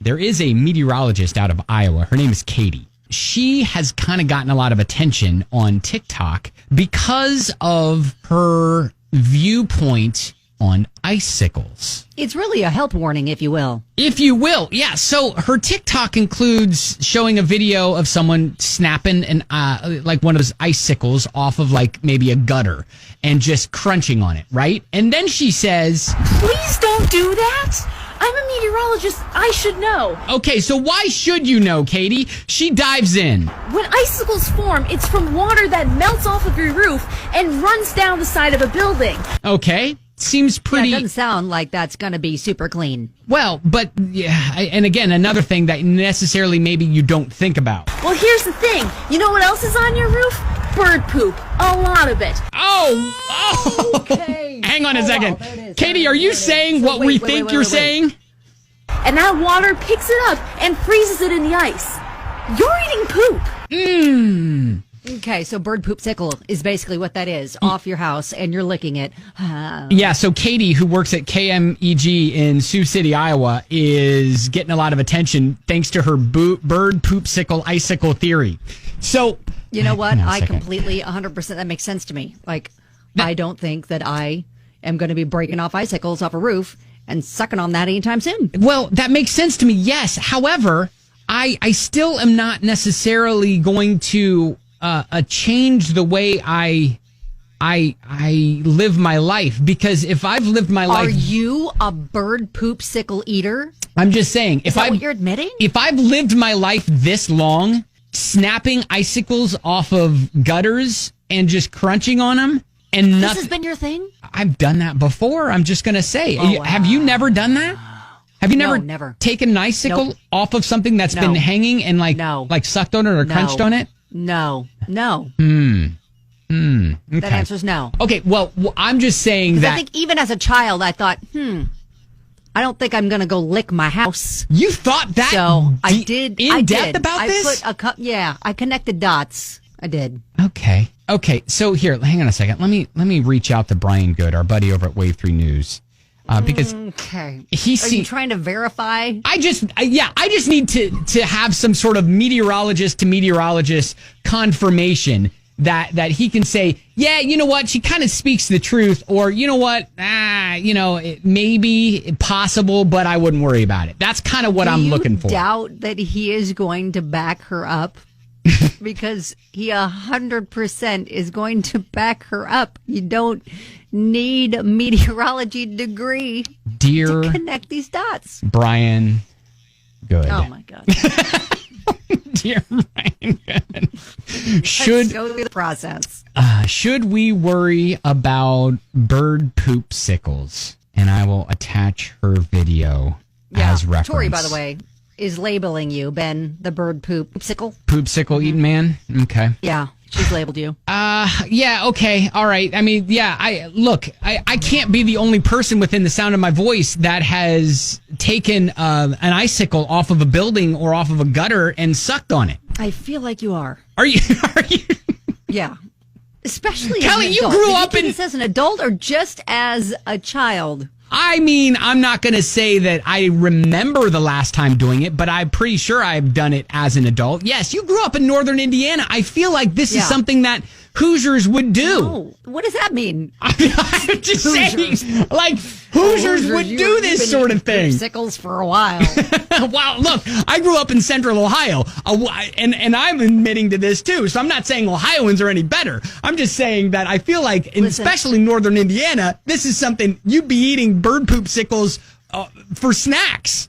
there is a meteorologist out of Iowa. Her name is Katie. She has kind of gotten a lot of attention on TikTok because of her viewpoint on icicles. It's really a health warning, if you will. If you will, yeah. So her TikTok includes showing a video of someone snapping like one of those icicles off of like maybe a gutter and just crunching on it, right? And then she says, "Please don't do that. I'm a meteorologist. I should know." Okay, so why should you know, Katie? She dives in. When icicles form, it's from water that melts off of your roof and runs down the side of a building. Okay. Seems pretty... Yeah, it doesn't sound like that's going to be super clean. Well, but, yeah, and again, another thing that necessarily maybe you don't think about. Well, here's the thing. You know what else is on your roof? Bird poop. A lot of it. Oh! Okay. Hang on a second. Wow, Katie, are you saying what we think you're saying? And that water picks it up and freezes it in the ice. You're eating poop. Mmm. Okay, so bird poop sickle is basically what that is, off your house, and you're licking it. Yeah, so Katie, who works at KMEG in Sioux City, Iowa, is getting a lot of attention thanks to her bird poop sickle icicle theory. So, you know what? I completely, 100%, that makes sense to me. Like, I don't think that I am going to be breaking off icicles off a roof and sucking on that anytime soon. Well, that makes sense to me, yes. However, I still am not necessarily going to... change the way I live my life, because if I've lived my life... Are you a bird poop sickle eater? I'm just saying. Is that what you're admitting? If I've lived my life this long, snapping icicles off of gutters and just crunching on them and nothing... This has been your thing? I've done that before. I'm just going to say. Oh, wow. Have you never done that? Have you never taken an icicle off of something that's been hanging and like sucked on it or crunched on it? No. Okay. That answer's no. Okay, well, I'm just saying that... I think even as a child, I thought, I don't think I'm going to go lick my house. You thought that? So I did. Depth about this? I connected dots. I did. Okay. So here, hang on a second. Let me reach out to Brian Good, our buddy over at Wave 3 News. Because are you trying to verify? I just need to have some sort of meteorologist to meteorologist confirmation that he can say, yeah, you know what, she kind of speaks the truth, or you know what, it may be possible, but I wouldn't worry about it. That's kind of what I'm looking for. Do you doubt that he is going to back her up? Because he 100% is going to back her up. You don't need a meteorology degree to connect these dots. Brian Good. Oh, my God. Dear Brian Good. Let's go through the process. Should we worry about bird poop sickles? And I will attach her video as reference. Tori, by the way, is labeling you, Ben, the bird poop sickle. Poop sickle eating man? Okay. Yeah, she's labeled you. Yeah, okay, all right. I mean, yeah, I can't be the only person within the sound of my voice that has taken an icicle off of a building or off of a gutter and sucked on it. I feel like you are. Are you? Yeah. Especially Kelly, as an adult. you grew Did up you do in... this as an adult or just as a child? I mean, I'm not going to say that I remember the last time doing it, but I'm pretty sure I've done it as an adult. Yes, you grew up in northern Indiana. I feel like this is something that Hoosiers would do. No. What does that mean? I'm just saying, like, Hoosiers would do this sort of thing. Sickles for a while. Wow, look, I grew up in central Ohio, and I'm admitting to this too, so I'm not saying Ohioans are any better. I'm just saying that I feel like, especially northern Indiana, this is something you'd be eating bird poop sickles for snacks.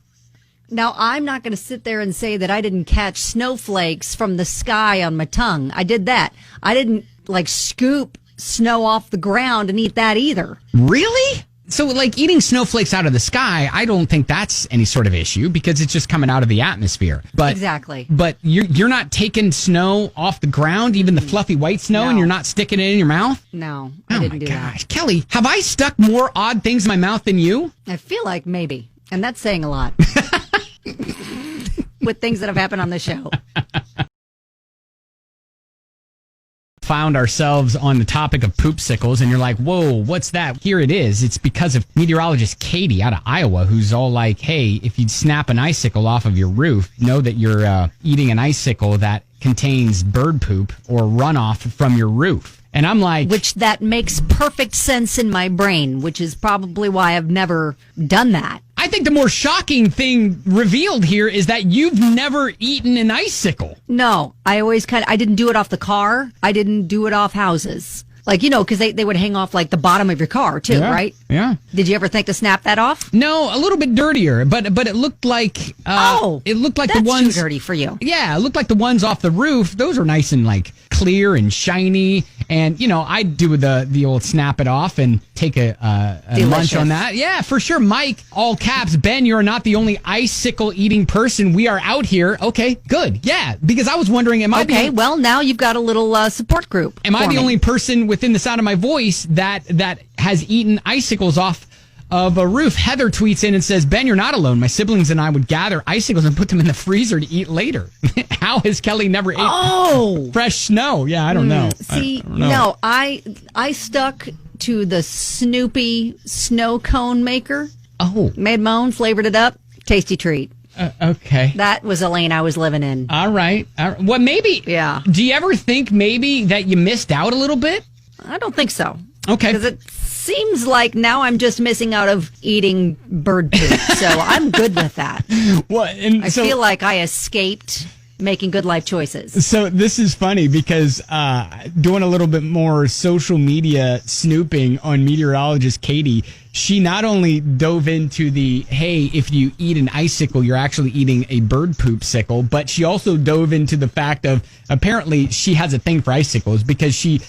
Now, I'm not going to sit there and say that I didn't catch snowflakes from the sky on my tongue. I did that. I didn't, scoop snow off the ground and eat that either. Really? So, eating snowflakes out of the sky, I don't think that's any sort of issue because it's just coming out of the atmosphere. But exactly. But you're not taking snow off the ground, even the fluffy white snow, and you're not sticking it in your mouth? No, I didn't do that. Oh, my gosh. Kelly, have I stuck more odd things in my mouth than you? I feel like maybe. And that's saying a lot. With things that have happened on the show. found ourselves on the topic of poopsicles, and you're like, whoa, what's that? Here it is. It's because of meteorologist Katie out of Iowa, who's all like, hey, if you snap an icicle off of your roof, know that you're eating an icicle that contains bird poop or runoff from your roof. And I'm like... Which that makes perfect sense in my brain, which is probably why I've never done that. I think the more shocking thing revealed here is that you've never eaten an icicle. No, I didn't do it off the car. I didn't do it off houses. Like, because they would hang off like the bottom of your car too, right? Yeah. Did you ever think to snap that off? No, a little bit dirtier, but it looked like it looked like that's the ones too dirty for you. Yeah, it looked like the ones off the roof. Those are nice and like clear and shiny. And I'd do the old snap it off and take a lunch on that. Yeah, for sure. Mike, all caps, Ben, you're not the only icicle eating person. We are out here. Okay, good. Yeah, because I was wondering, well, now you've got a little support group. Am I the only person within the sound of my voice that has eaten icicles off of a roof? Heather tweets in and says, Ben, you're not alone. My siblings and I would gather icicles and put them in the freezer to eat later. How has Kelly never ate fresh snow? Yeah, I don't know. See, I don't know. No, I stuck to the Snoopy snow cone maker. Oh. Made my own, flavored it up. Tasty treat. Okay. That was a lane I was living in. All right. Well, maybe. Yeah. Do you ever think maybe that you missed out a little bit? I don't think so. Okay. Because it seems like now I'm just missing out of eating bird poop. So I'm good with that. I feel like I escaped making good life choices. So this is funny because doing a little bit more social media snooping on meteorologist Katie, she not only dove into the, hey, if you eat an icicle, you're actually eating a bird poop sickle, but she also dove into the fact of apparently she has a thing for icicles because she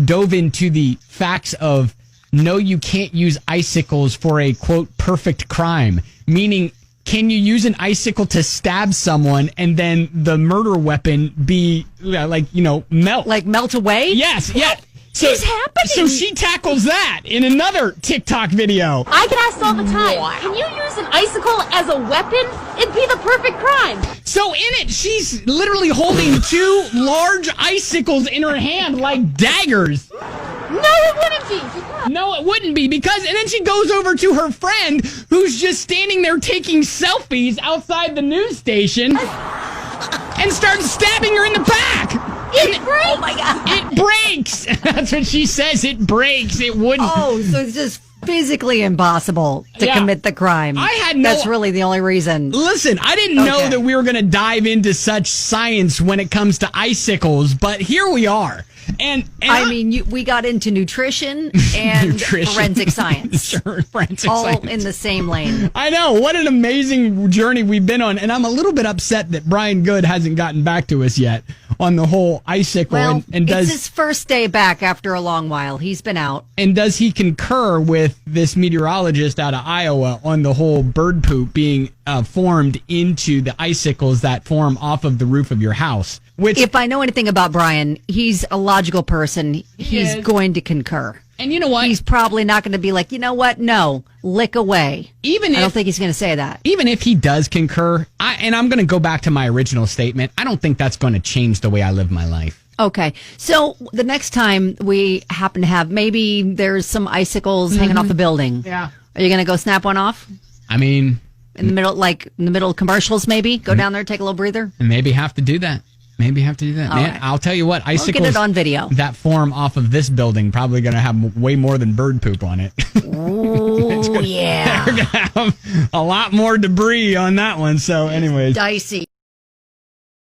dove into the facts of no, you can't use icicles for a, quote, perfect crime, meaning can you use an icicle to stab someone and then the murder weapon be melt? Like melt away? Yes, yeah. So, is happening? So she tackles that in another TikTok video. I get asked all the time, can you use an icicle as a weapon? It'd be the perfect crime. So in it, she's literally holding two large icicles in her hand like daggers. No, it wouldn't be. No, it wouldn't be because, and then she goes over to her friend who's just standing there taking selfies outside the news station and starts stabbing her in the back. It breaks. Oh my God. It breaks. That's what she says. It breaks. It wouldn't. Oh, so it's just physically impossible to commit the crime. That's really the only reason. Listen, I didn't know that we were going to dive into such science when it comes to icicles, but here we are. And I mean, we got into nutrition and forensic science. Sure, forensic all science. in the same lane. I know. What an amazing journey we've been on. And I'm a little bit upset that Brian Good hasn't gotten back to us yet on the whole icicle. Well, and it's his first day back after a long while. He's been out. And does he concur with this meteorologist out of Iowa on the whole bird poop being formed into the icicles that form off of the roof of your house? Which, if I know anything about Brian, he's a logical person. He's going to concur. And you know what? He's probably not going to be like, you know what? No, lick away. I don't think he's going to say that. Even if he does concur, and I'm going to go back to my original statement, I don't think that's going to change the way I live my life. Okay. So the next time we happen to have, maybe there's some icicles hanging off the building. Yeah. Are you going to go snap one off? I mean, in the middle of commercials, maybe go down there, take a little breather. And maybe have to do that. Man, right. I'll tell you what, icicles we'll get it on video. That form off of this building probably going to have way more than bird poop on it. Oh, yeah. They're going to have a lot more debris on that one. So anyways. Dicey.